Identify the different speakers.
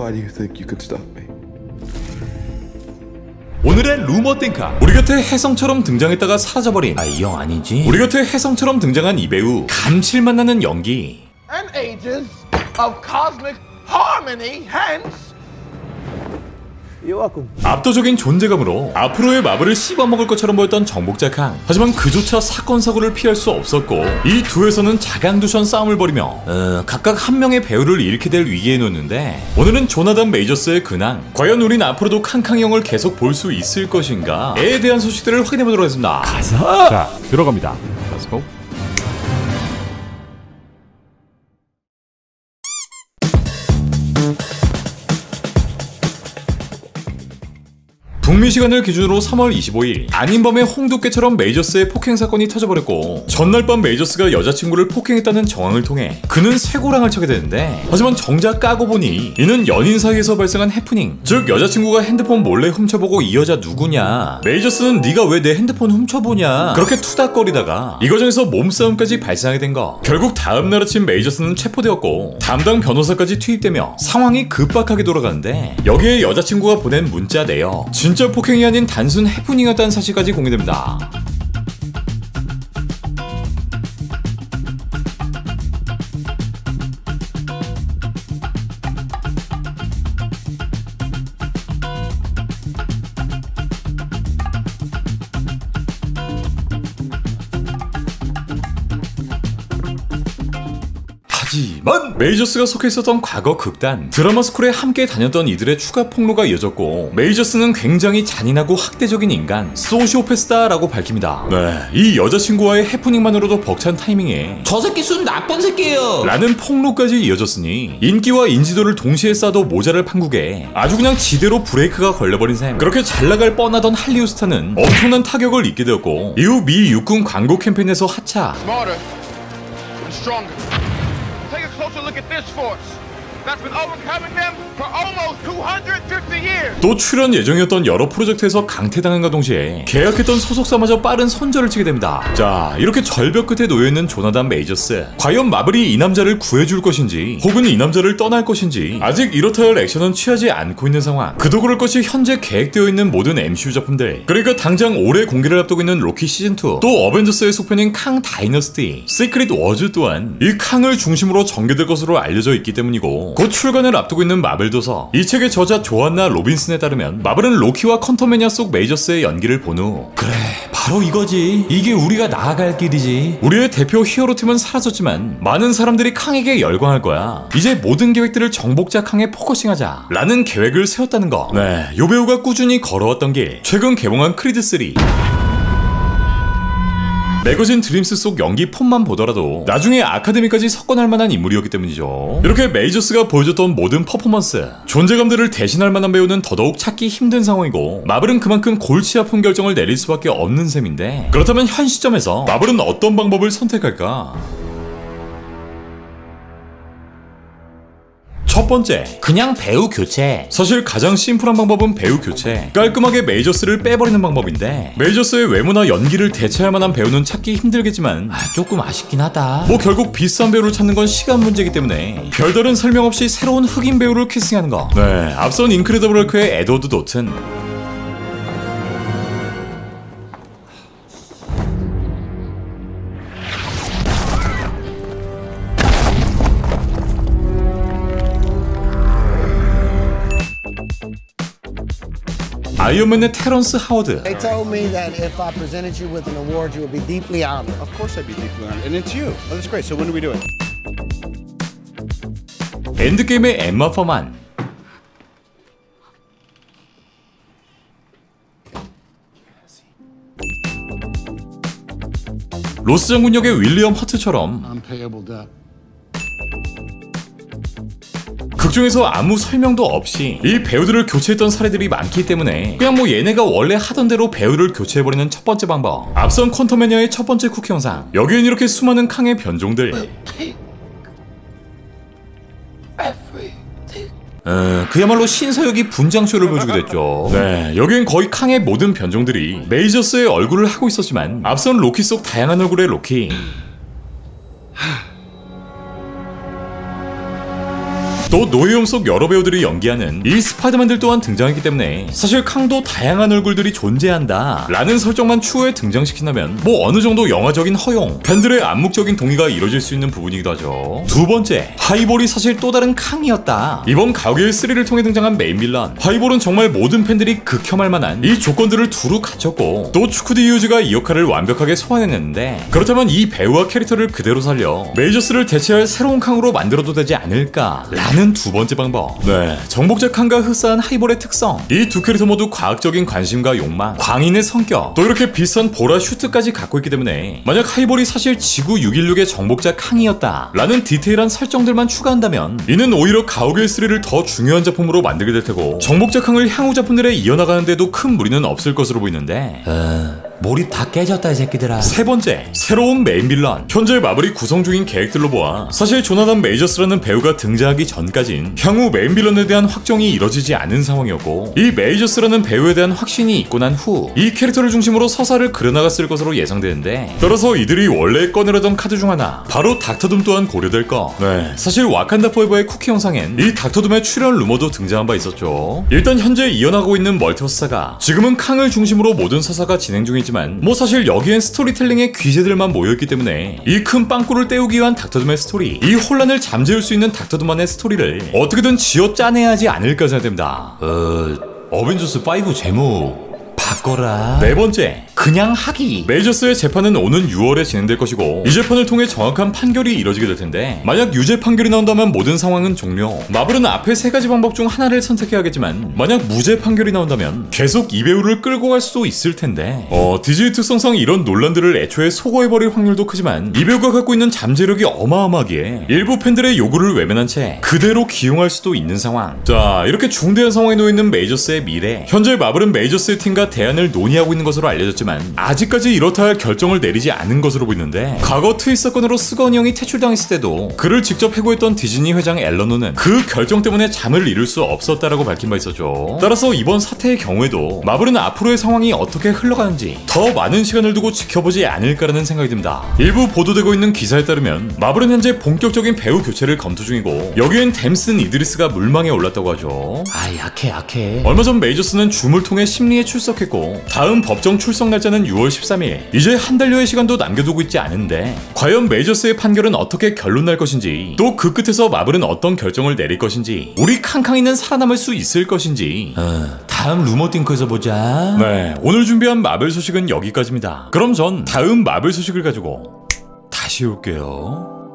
Speaker 1: Why do you think you could stop me?
Speaker 2: 오늘의 루머 땡카. 우리 곁에 혜성처럼 등장했다가 사라져버린 이 형 아니지? 우리 곁에 혜성처럼 등장한 이 배우 감칠맛 나는 연기.
Speaker 3: And ages of cosmic harmony, hence You're welcome.
Speaker 2: 압도적인 존재감으로 앞으로의 마블을 씹어먹을 것처럼 보였던 정복자 캉. 하지만 그조차 사건 사고를 피할 수 없었고 이 두에서는 자강두션 싸움을 벌이며 각각 한 명의 배우를 잃게 될 위기에 놓였는데 오늘은 조나단 메이저스의 근황, 과연 우린 앞으로도 캉캉 형을 계속 볼 수 있을 것인가에 대한 소식들을 확인해보도록 하겠습니다. 가자!
Speaker 4: 자, 들어갑니다. Let's go.
Speaker 2: 북미 시간을 기준으로 3월 25일 아닌 밤에 홍두깨처럼 메이저스의 폭행 사건이 터져버렸고 전날 밤 메이저스가 여자친구를 폭행했다는 정황을 통해 그는 쇠고랑을 쳐게 되는데 하지만 정작 까고 보니 이는 연인 사이에서 발생한 해프닝, 즉 여자친구가 핸드폰 몰래 훔쳐보고 이 여자 누구냐, 메이저스는 네가 왜 내 핸드폰 훔쳐보냐 그렇게 투닥거리다가 이 과정에서 몸싸움까지 발생하게 된 거. 결국 다음날 아침 메이저스는 체포되었고 담당 변호사까지 투입되며 상황이 급박하게 돌아가는데 여기에 여자친구가 보낸 문자 내역, 진짜 폭행이 아닌 단순 해프닝이었다는 사실까지 공개됩니다. 하지만 메이저스가 속해 있었던 과거 극단 드라마 스쿨에 함께 다녔던 이들의 추가 폭로가 이어졌고 메이저스는 굉장히 잔인하고 학대적인 인간 소시오패스다라고 밝힙니다. 네, 이 여자친구와의 해프닝만으로도 벅찬 타이밍에
Speaker 5: 저 새끼 순 나쁜 새끼예요
Speaker 2: 라는 폭로까지 이어졌으니 인기와 인지도를 동시에 쌓아도 모자랄 판국에 아주 그냥 지대로 브레이크가 걸려버린 셈. 그렇게 잘나갈 뻔하던 할리우드 스타는 엄청난 타격을 입게 되었고 이후 미 육군 광고 캠페인에서 하차,
Speaker 3: smarter and stronger. Take a closer look at this force. That's been overcoming them for almost 250 years.
Speaker 2: 또 출연 예정이었던 여러 프로젝트에서 강퇴당한과 동시에 계약했던 소속사마저 빠른 손절을 치게 됩니다. 자, 이렇게 절벽 끝에 놓여있는 조나단 메이저스. 과연 마블이 이 남자를 구해줄 것인지 혹은 이 남자를 떠날 것인지 아직 이렇다 할 액션은 취하지 않고 있는 상황. 그도 그럴 것이 현재 계획되어 있는 모든 MCU 작품들, 그러니까 당장 올해 공개를 앞두고 있는 로키 시즌2, 또 어벤져스의 속편인 캉 다이너스티, 시크릿 워즈 또한 이 캉을 중심으로 전개될 것으로 알려져 있기 때문이고 곧 출간을 앞두고 있는 마블 도서. 이 책의 저자 조안나 로빈슨에 따르면 마블은 로키와 퀀텀매니아 속 메이저스의 연기를 본 후
Speaker 5: 그래 바로 이거지, 이게 우리가 나아갈 길이지,
Speaker 2: 우리의 대표 히어로 팀은 사라졌지만 많은 사람들이 캉에게 열광할 거야, 이제 모든 계획들을 정복자 캉에 포커싱하자 라는 계획을 세웠다는 거. 네, 요 배우가 꾸준히 걸어왔던 길, 최근 개봉한 크리드3. 매거진 드림스 속 연기 폼만 보더라도 나중에 아카데미까지 석권할 만한 인물이었기 때문이죠. 이렇게 메이저스가 보여줬던 모든 퍼포먼스, 존재감들을 대신할 만한 배우는 더더욱 찾기 힘든 상황이고 마블은 그만큼 골치 아픈 결정을 내릴 수밖에 없는 셈인데, 그렇다면 현 시점에서 마블은 어떤 방법을 선택할까? 첫 번째,
Speaker 5: 그냥 배우 교체.
Speaker 2: 사실 가장 심플한 방법은 배우 교체. 깔끔하게 메이저스를 빼버리는 방법인데 메이저스의 외모나 연기를 대체할 만한 배우는 찾기 힘들겠지만
Speaker 5: 조금 아쉽긴 하다.
Speaker 2: 뭐 결국 비싼 배우를 찾는 건 시간 문제이기 때문에 별다른 설명 없이 새로운 흑인 배우를 캐스팅하는 거. 네, 앞선 인크레더블 헐크의 에드워드 노튼, 아이언맨의 테런스 하워드,
Speaker 6: They told me that if I presented you with an award, you would be deeply honored.
Speaker 7: Of course I'd be deeply honored. And it's you. Oh, that's great. So when do we do it?
Speaker 2: 엔드게임의 엠마 퍼만, 로스 장군 역의 윌리엄 허트처럼
Speaker 7: Unpayable debt.
Speaker 2: 극중에서 아무 설명도 없이 이 배우들을 교체했던 사례들이 많기 때문에 그냥 뭐 얘네가 원래 하던 대로 배우를 교체해버리는 첫 번째 방법. 앞선 퀀텀매니아의 첫 번째 쿠키 영상, 여기엔 이렇게 수많은 캉의 변종들, 그야말로 신서역이 분장쇼를 보여주게 됐죠. 네, 여기엔 거의 캉의 모든 변종들이 메이저스의 얼굴을 하고 있었지만 앞선 로키 속 다양한 얼굴의 로키, 또 노예움 속 여러 배우들이 연기하는 이 스파이더맨들 또한 등장했기 때문에 사실 캉도 다양한 얼굴들이 존재한다 라는 설정만 추후에 등장시킨다면 뭐 어느 정도 영화적인 허용, 팬들의 암묵적인 동의가 이뤄질 수 있는 부분이기도 하죠. 두 번째, 하이볼이 사실 또 다른 캉이었다. 이번 가오갤 3를 통해 등장한 메인 빌런 하이볼은 정말 모든 팬들이 극혐할 만한 이 조건들을 두루 갖췄고 또 추쿠디 유즈가 이 역할을 완벽하게 소화해냈는데, 그렇다면 이 배우와 캐릭터를 그대로 살려 메이저스를 대체할 새로운 캉으로 만들어도 되지 않을까 라는 두 번째 방법. 네, 정복자 캉과 흡사한 하이볼의 특성, 이 두 캐릭터 모두 과학적인 관심과 욕망, 광인의 성격, 또 이렇게 비슷한 보라 슈트까지 갖고 있기 때문에 만약 하이볼이 사실 지구 616의 정복자 캉이었다 라는 디테일한 설정들만 추가한다면 이는 오히려 가오갤 3를 더 중요한 작품으로 만들게 될 테고 정복자 캉을 향후 작품들에 이어나가는데도 큰 무리는 없을 것으로 보이는데,
Speaker 5: 몰입 다 깨졌다 이 새끼들아.
Speaker 2: 세 번째, 새로운 메인 빌런. 현재 마블이 구성 중인 계획들로 보아 사실 조나단 메이저스라는 배우가 등장하기 전까진 향후 메인 빌런에 대한 확정이 이뤄지지 않은 상황이었고, 이 메이저스라는 배우에 대한 확신이 있고 난 후 이 캐릭터를 중심으로 서사를 그려나갔을 것으로 예상되는데, 따라서 이들이 원래 꺼내려던 카드 중 하나, 바로 닥터둠 또한 고려될 거. 네, 사실 와칸다 포에버의 쿠키 영상엔 이 닥터둠의 출연 루머도 등장한 바 있었죠. 일단 현재 이어나가고 있는 멀티버스사가 지금은 캉을 중심으로 모든 서사가 진행 중이지만 뭐 사실 여기엔 스토리텔링의 귀재들만 모여있기 때문에 이 큰 빵꾸를 때우기 위한 닥터둠의 스토리, 이 혼란을 잠재울 수 있는 닥터둠만의 스토리를 어떻게든 지어 짜내야 하지 않을까 생각됩니다.
Speaker 5: 어벤져스 5 제목 바꿔라.
Speaker 2: 네 번째, 그냥 하기. 메이저스의 재판은 오는 6월에 진행될 것이고 이 재판을 통해 정확한 판결이 이뤄지게 될 텐데, 만약 유죄 판결이 나온다면 모든 상황은 종료. 마블은 앞에 세 가지 방법 중 하나를 선택해야겠지만 만약 무죄 판결이 나온다면 계속 이 배우를 끌고 갈 수도 있을 텐데, 디즈니 특성상 이런 논란들을 애초에 소거해버릴 확률도 크지만 이 배우가 갖고 있는 잠재력이 어마어마하기에 일부 팬들의 요구를 외면한 채 그대로 기용할 수도 있는 상황. 자, 이렇게 중대한 상황에 놓여있는 메이저스의 미래, 현재 마블은 메이저스의 팀과 대안을 논의하고 있는 것으로 알려졌지만 아직까지 이렇다 할 결정을 내리지 않은 것으로 보이는데, 과거 트윗 사건으로 스건 형이 퇴출당했을 때도 그를 직접 해고했던 디즈니 회장 앨런호는 그 결정 때문에 잠을 이룰 수 없었다라고 밝힌 바 있었죠. 따라서 이번 사태의 경우에도 마블은 앞으로의 상황이 어떻게 흘러가는지 더 많은 시간을 두고 지켜보지 않을까라는 생각이 듭니다. 일부 보도되고 있는 기사에 따르면 마블은 현재 본격적인 배우 교체를 검토 중이고 여기엔 댐슨 이드리스가 물망에 올랐다고 하죠.
Speaker 5: 약해.
Speaker 2: 얼마 전 메이저스는 줌을 통해 심리에 출석했고 다음 법정 출석 날짜는 6월 13일, 이제 한 달여의 시간도 남겨두고 있지 않은데 과연 메이저스의 판결은 어떻게 결론 날 것인지, 또 그 끝에서 마블은 어떤 결정을 내릴 것인지, 우리 캉캉이는 살아남을 수 있을 것인지
Speaker 5: 다음 루머 띵크에서 보자.
Speaker 2: 네, 오늘 준비한 마블 소식은 여기까지입니다. 그럼 전 다음 마블 소식을 가지고 다시 올게요.